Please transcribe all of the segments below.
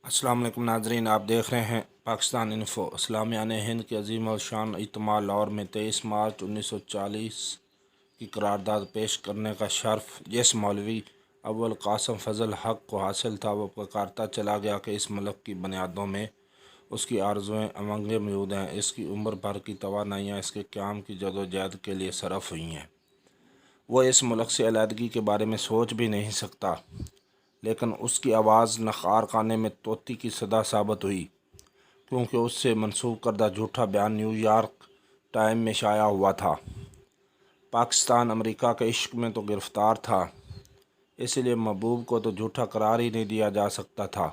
अस्सलाम वालेकुम नाजरीन, आप देख रहे हैं पाकिस्तान इन्फो। इस्लामिया ने हिंद के अजीम और शान इज्तिमा लाहौर में 23 मार्च 1940 की करारदाद पेश करने का शर्फ जिस मौलवी अव्वल कासम फजल हक को हासिल था, वो पुकारता चला गया कि इस मुल्क की बुनियादों में उसकी आरज़ुएँ उमंगें मौजूद हैं। इसकी उम्र भर की तवानाइयाँ इसके क़याम की जदोजहद के लिए सरफ़ हुई हैं। वो इस मुल्क से अलहदगी के बारे में सोच भी नहीं सकता, लेकिन उसकी आवाज़ नखार खाने में तोती की सदा साबित हुई, क्योंकि उससे मंसूब करदा झूठा बयान न्यूयॉर्क टाइम में शाया हुआ था। पाकिस्तान अमेरिका के इश्क में तो गिरफ़्तार था, इसलिए महबूब को तो झूठा करार ही नहीं दिया जा सकता था।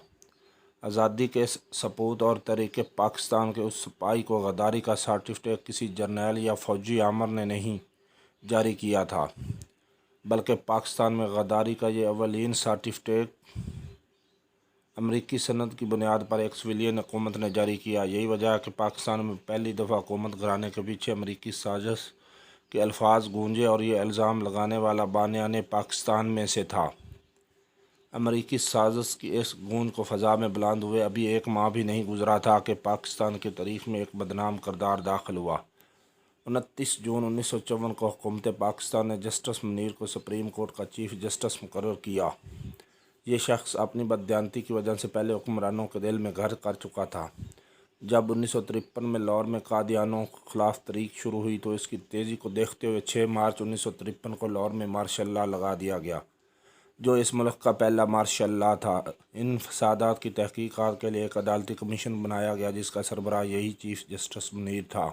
आज़ादी के सपूत और तरीके पाकिस्तान के उस सिपाही को गद्दारी का सर्टिफिकेट किसी जर्नैल या फ़ौजी आमर ने नहीं जारी किया था, बल्कि पाकिस्तान में गद्दारी का ये अवलीन सर्टिफिकेट अमरीकी सनद की बुनियाद पर एक सिविलियन हुकूमत ने जारी किया। यही वजह है कि पाकिस्तान में पहली दफ़ा हुकूमत घराने के पीछे अमरीकी साजिश के अल्फाज गूंजे और ये इल्ज़ाम लगाने वाला बानियाने पाकिस्तान में से था। अमरीकी साजिश की इस गूंज को फ़ज़ा में बुलंद हुए अभी एक माह भी नहीं गुजरा था कि पाकिस्तान की तारीख़ में एक बदनाम किरदार दाखिल हुआ। 29 जून 1954 को हुकूमत पाकिस्तान ने जस्टिस मुनीर को सुप्रीम कोर्ट का चीफ जस्टिस मुकर्रर किया। ये शख्स अपनी बददियानती की वजह से पहले हुक्मरानों के दिल में घर कर चुका था। जब 1953 में लाहौर में कादियानों के खिलाफ तहरीक शुरू हुई, तो इसकी तेज़ी को देखते हुए 6 मार्च 1953 को लाहौर में मार्शल लॉ लगा दिया गया, जो इस मुल्क का पहला मार्शल लॉ था। इन फसादात की तहकीकात के लिए एक अदालती कमीशन बनाया गया, जिसका सरबराह यही चीफ जस्टिस मुनीर था।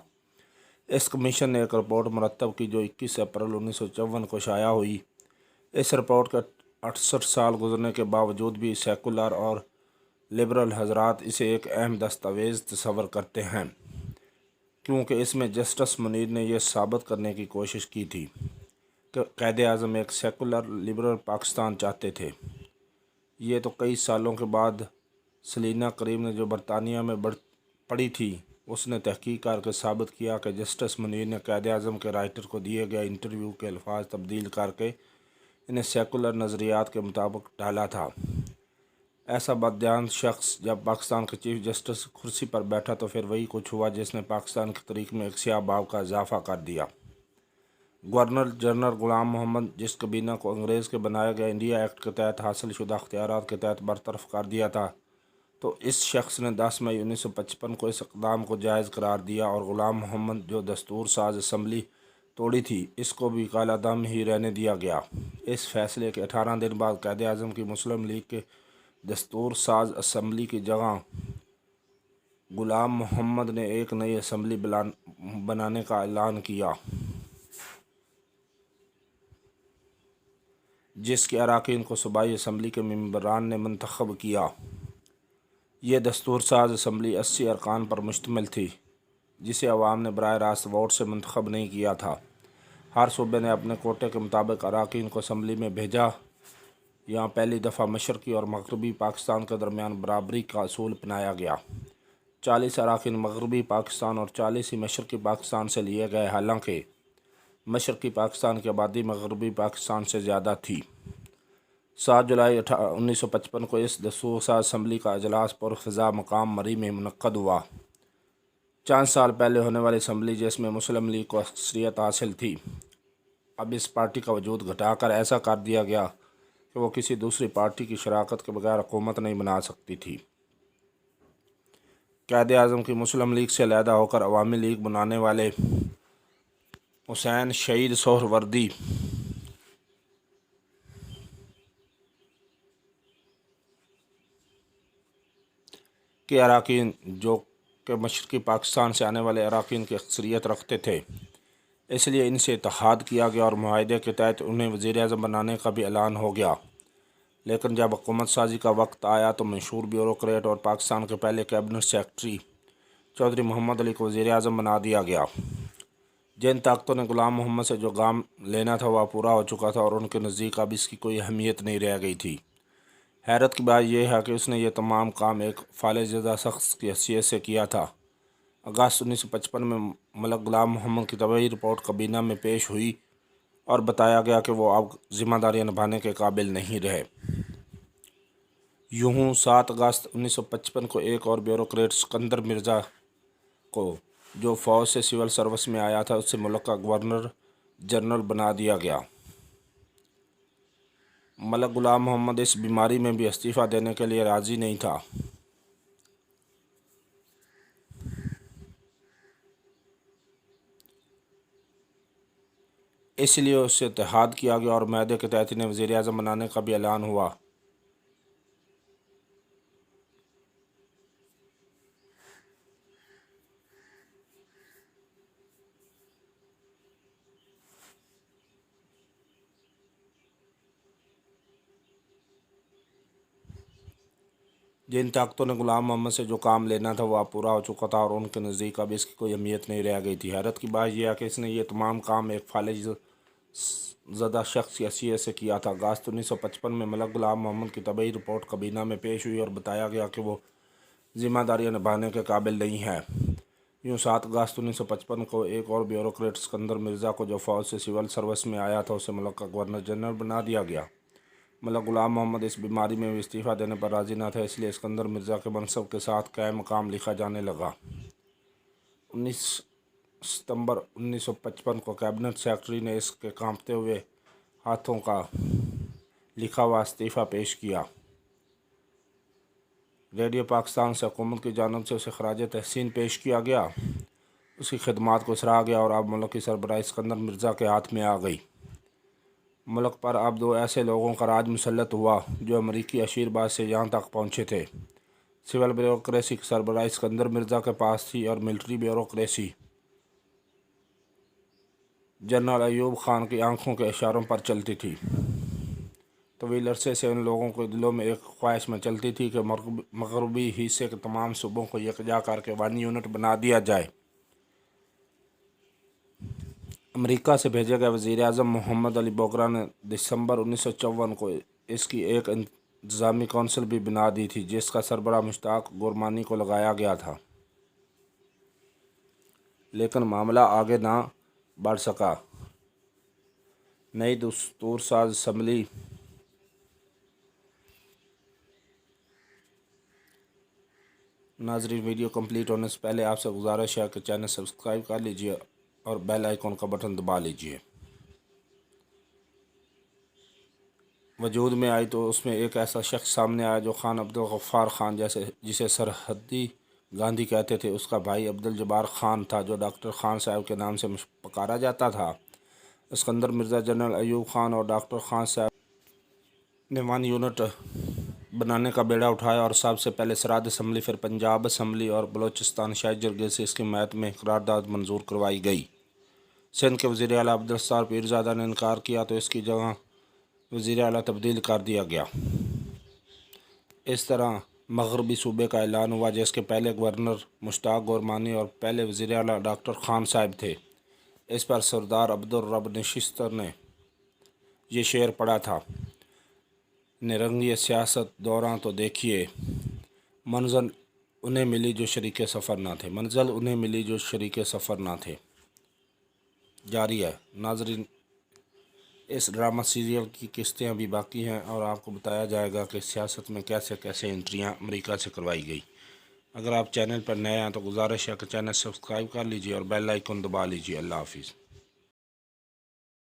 इस कमीशन ने एक रिपोर्ट मुरतब की, जो 21 अप्रैल 1954 को शाया हुई। इस रिपोर्ट के 68 साल गुजरने के बावजूद भी सेकुलर और लिबरल हजरात इसे एक अहम दस्तावेज़ तस्वर करते हैं, क्योंकि इसमें जस्टिस मुनीर ने यह साबित करने की कोशिश की थी कि क़ायद आज़म एक सेकुलर लिबरल पाकिस्तान चाहते थे। ये तो कई सालों के बाद सलीना करीम ने, जो बरतानिया में पढ़ी थी, उसने तहकीक करके साबित किया कि जस्टिस मुनीर ने क़ायद आज़म के राइटर को दिए गए इंटरव्यू के अल्फाज तब्दील करके इन्हें सेकुलर नज़रियात के मुताबिक डाला था। ऐसा बददियान शख्स जब पाकिस्तान के चीफ जस्टिस कुर्सी पर बैठा, तो फिर वही कुछ हुआ जिसने पाकिस्तान की तारीख में एक स्याह बाब का इजाफा कर दिया। गवर्नर जनरल ग़ुलाम मोहम्मद, जिस कबीना को अंग्रेज़ के बनाए गए इंडिया एक्ट के तहत हासिल शुदा अख्तियारात के तहत बरतरफ कर दिया था, तो इस शख्स ने 10 मई 1955 को इस इक़दाम को जायज़ करार दिया और ग़ुलाम मोहम्मद, जो दस्तूर साज असम्बली तोड़ी थी, इसको भी काला दम ही रहने दिया गया। इस फैसले के 18 दिन बाद क़ायद आज़म की मुस्लिम लीग के दस्तूर साज असम्बली की जगह ग़ुलाम मोहम्मद ने एक नई असम्बली बनाने का ऐलान किया, जिसके अरकान को सूबाई असम्बली के मेंबरान ने मंतखब किया। ये दस्तूर साज असम्बली 80 अरकान पर मुश्तमिल थी, जिसे अवाम ने बराह रास्त वोट से मंतखब नहीं किया था। हर सूबे ने अपने कोटे के मुताबिक अरकान को असम्बली में भेजा। यहाँ पहली दफ़ा मशरक़ी और मगरबी पाकिस्तान के दरमियान बराबरी का असूल अपनाया गया। 40 अरकान मगरबी पाकिस्तान और 40 ही मशरक़ी पाकिस्तान से लिए गए, हालांकि मशरक़ी पाकिस्तान की आबादी मगरबी पाकिस्तान से ज़्यादा थी। 7 जुलाई 1955 को इस दस्तूर साज असम्बली का अजलास पुरफ़ज़ा मकाम मरी में मुनक़्क़द हुआ। चंद साल पहले होने वाली असम्बली, जिसमें मुस्लिम लीग को अक्सरियत हासिल थी, अब इस पार्टी का वजूद घटाकर ऐसा कर दिया गया कि वो किसी दूसरी पार्टी की शराकत के बगैर हुकूमत नहीं बना सकती थी। क़ायद आज़म की मुस्लिम लीग से अलहदा होकर अवामी लीग बनाने वाले हुसैन शहीद सोहरवर्दी के अरकान, जो कि मशरक़ी पाकिस्तान से आने वाले अरकान की अक्सरियत रखते थे, इसलिए इनसे इत्तेहाद किया गया और मुआहदे के तहत उन्हें वज़ीर आज़म बनाने का भी ऐलान हो गया। लेकिन जब हुकूमत साजी का वक्त आया, तो मशहूर ब्यूरोक्रेट और पाकिस्तान के पहले कैबिनेट सेक्रेटरी चौधरी मोहम्मद अली को वज़ीर आज़म बना दिया गया। जिन ताकतों ने ग़ुलाम मोहम्मद से जो काम लेना था, वह पूरा हो चुका था और उनके नज़दीक अब इसकी कोई अहमियत नहीं रह गई थी। हैरत की बात यह है कि उसने ये तमाम काम एक फालिज़दा शख्स की हैसियत से किया था। अगस्त 1955 में मलक ग़ुलाम मोहम्मद की तबई रिपोर्ट कबीना में पेश हुई और बताया गया कि वो अब ज़िम्मेदारियाँ निभाने के काबिल नहीं रहे। यूं 7 अगस्त 1955 को एक और ब्यूरोक्रेट सिकंदर मिर्ज़ा को, जो फ़ौज से सिविल सर्विस में आया था, उससे मुल्क का गवर्नर जनरल बना दिया गया। मलक गुलाम मोहम्मद इस बीमारी में भी इस्तीफ़ा देने के लिए राज़ी नहीं था। इसलिए उससे इत्तेहाद किया गया और मैदे के तहत इन्हें वज़ीर आज़म बनाने का भी ऐलान हुआ। जिन ताकतों ने गुलाम मोहम्मद से जो काम लेना था वह पूरा हो चुका था और उनके नज़दीक अब इसकी कोई अहमियत नहीं रह गई थी। हैरत की बात यह है कि इसने ये तमाम काम एक फालिज ज़दा शख्स की हैसियत से किया था। अगस्त 1955 में मलक गुलाम मोहम्मद की तबई रिपोर्ट काबीना में पेश हुई और बताया गया कि वो ज़िम्मेदारियाँ निभाने के काबिल नहीं है। यूँ 7 अगस्त 1955 को एक और ब्यूरोक्रेट सिकंदर मिर्ज़ा को, जो फ़ौज से सिविल सर्विस में आया था, उसे मुल्क का गवर्नर जनरल बना दिया गया। मलक गुलाम मोहम्मद इस बीमारी में भी इस्तीफ़ा देने पर राज़ी न थे, इसलिए सिकंदर मिर्ज़ा के मनसब के साथ क़ायम मकाम लिखा जाने लगा। 19 सितंबर 1955 को कैबिनेट सेक्रेटरी ने इसके कांपते हुए हाथों का लिखा हुआ इस्तीफ़ा पेश किया। रेडियो पाकिस्तान से हुकूमत की जानिब से उसे खराज तहसीन पेश किया गया। उसकी खिदमात को सराहा गया और अब मुल्क की सरबराही सिकंदर मिर्ज़ा के हाथ में आ गई। मुल्क पर अब 2 ऐसे लोगों का राज मुसल्लत हुआ जो अमरीकी आशीर्वाद से यहाँ तक पहुँचे थे। सिविल ब्यूरोक्रेसी की सरबराही सिकंदर मिर्ज़ा के पास थी और military bureaucracy general Ayub Khan की आंखों के इशारों पर चलती थी। तवील अरसे से उन लोगों के दिलों में एक ख्वाहिश में चलती थी कि मगरबी हिस्से के तमाम सूबों को यकजा करके 1 यूनिट बना दिया जाए। अमेरिका से भेजे गए वज़ीर आज़म मोहम्मद अली बोगरा ने दिसंबर 1954 को इसकी एक इंतज़ामी कौंसिल भी बना दी थी, जिसका सरबराह मुश्ताक गोरमानी को लगाया गया था। लेकिन मामला आगे ना बढ़ सका। नई दस्तूर साज असम्बली नाज़रीन, वीडियो कंप्लीट होने से पहले आपसे गुजारिश है कि चैनल सब्सक्राइब कर लीजिए और बेल आइकॉन का बटन दबा लीजिए। वजूद में आई तो उसमें एक ऐसा शख्स सामने आया जो खान अब्दुल गफ्फार ख़ान जिसे सरहदी गांधी कहते थे, उसका भाई अब्दुल जब्बार ख़ान था, जो डॉक्टर ख़ान साहब के नाम से पुकारा जाता था। सिकंदर मिर्ज़ा जनरल अयूब ख़ान और डॉक्टर ख़ान साहब ने 1 यूनिट बनाने का बेड़ा उठाया और सबसे पहले सराद असम्बली, फिर पंजाब असम्बली और बलोचिस्तान शाही जरगे से इसकी हिमायत में करारदाद मंजूर करवाई गई। सिंध के वज़ीर आला अब्दुल सत्तार पीरज़ादा ने इनकार किया तो इसकी जगह वज़ीर आला तब्दील कर दिया गया। इस तरह मगरबी सूबे का ऐलान हुआ, जिसके पहले गवर्नर मुश्ताक गोरमानी और पहले वज़ीर आला डॉक्टर ख़ान साहब थे। इस पर सरदार अब्दुल रब नशिस्तर ने यह शेर पढ़ा था, निरंगी सियासत दौरान तो देखिए, मंज़िल उन्हें मिली जो शरीके सफ़र ना थे, मंज़िल उन्हें मिली जो शरीके सफ़र ना थे। जारी है। नाज़रीन, इस ड्रामा सीरियल की किस्तें अभी बाकी हैं और आपको बताया जाएगा कि सियासत में कैसे कैसे एंट्रियां अमेरिका से करवाई गई। अगर आप चैनल पर नए हैं तो गुजारिश है कि चैनल सब्सक्राइब कर लीजिए और बेल आइकन दबा लीजिए। अल्लाह हाफिज़।